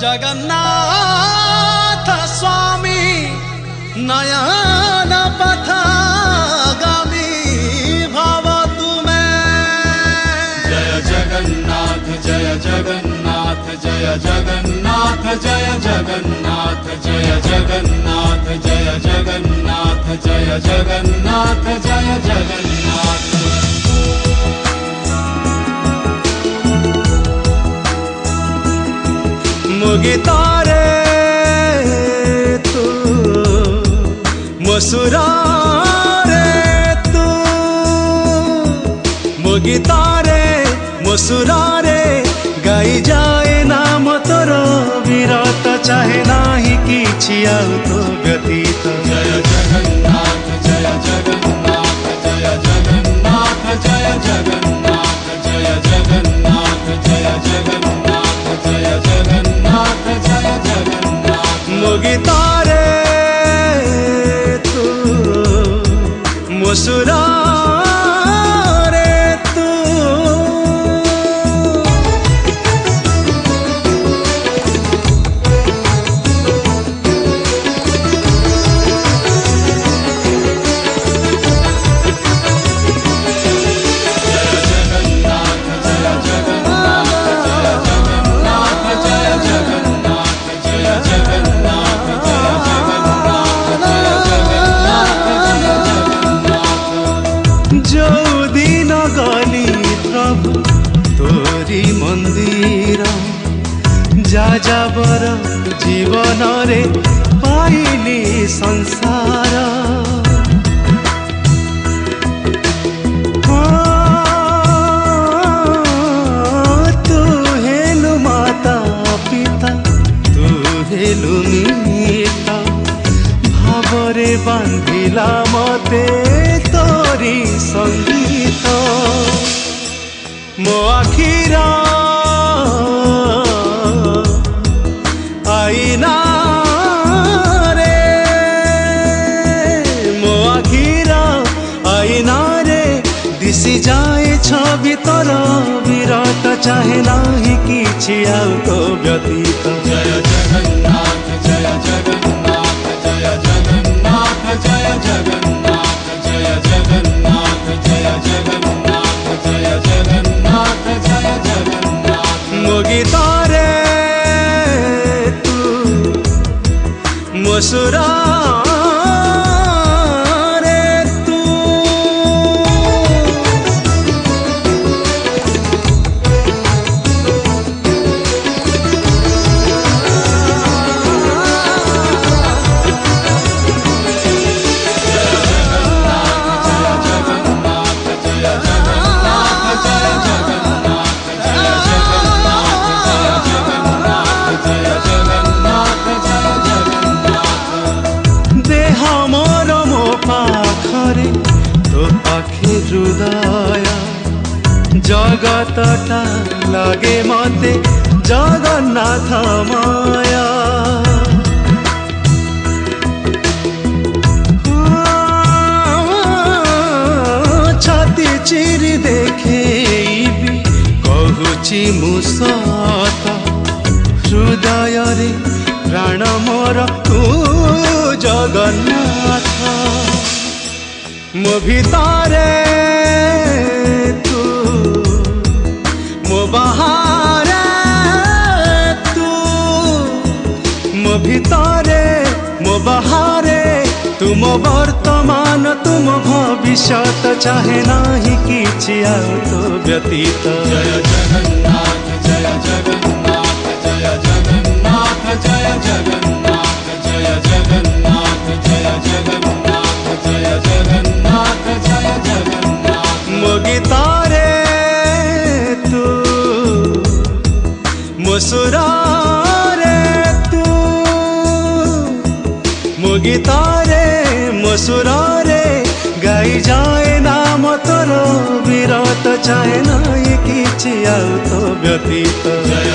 जगन्नाथ स्वामी नयन पथगामी भव तुम्हें। जय जगन्नाथ जय जगन्नाथ जय जगन्नाथ जय जगन्नाथ जय जगन्नाथ जय जगन्नाथ जय जगन्नाथ जय जगन्नाथ। मुगितारे तू मुसुरारे तू मुगितारे मुसुरारे गाई जाए नाम तोर विरत चाहे नाही किछि आउ तो व्यतीत। जय जगन्नाथ जय जगन्नाथ जय जगन्नाथ जय जगन्नाथ जय जगन्नाथ जय जगन्नाथ जय जगन्नाथ जय जगन्नाथ। मुगितारे तू मुसुरारे तू तोरी मंदिर जा जाबर जीवन रे पाइली संसार। तू हेलु माता पिता तू हेलु मिता भावरे बांधिला मते तोरी संगीत। मो आखिर आईना रे मो आखिर आईना रे दिशि जाए छवि तोर विरत चाहे नाही किछि आउ तो व्यतीत। जय जगन्नाथ जय जगन्नाथ जय जगन्नाथ जय जगन्नाथ जय जगन्नाथ जय जगन्नाथ जय जगन्नाथ जय जगन्नाथ। मुगितारे तू मुसुरारे तू हृदय जगतटा लगे मते जगन्नाथ माया। छाती चिरी देखेबी कहूची मुसत हृदय रे प्राण मोर तू जगन्नाथ। मो भितारे तू मो बाहारे तू मो भितारे मो बाहारे तुम वर्तमान तुम भविष्यत चाहे नाही किछि आउ तो व्यतीत। जय जगन्नाथ जय जगन्नाथ जय जगन्नाथ जय जगन्नाथ जय जगन्नाथ जय जगन्नाथ जय जगन्नाथ जय जगन्नाथ। मुगितारे तू मुसुरारे तू मुगितारे मुसुरारे गाई जाए नाम तोर विरत चाहे नाही किछि आउ तो व्यतीत। जय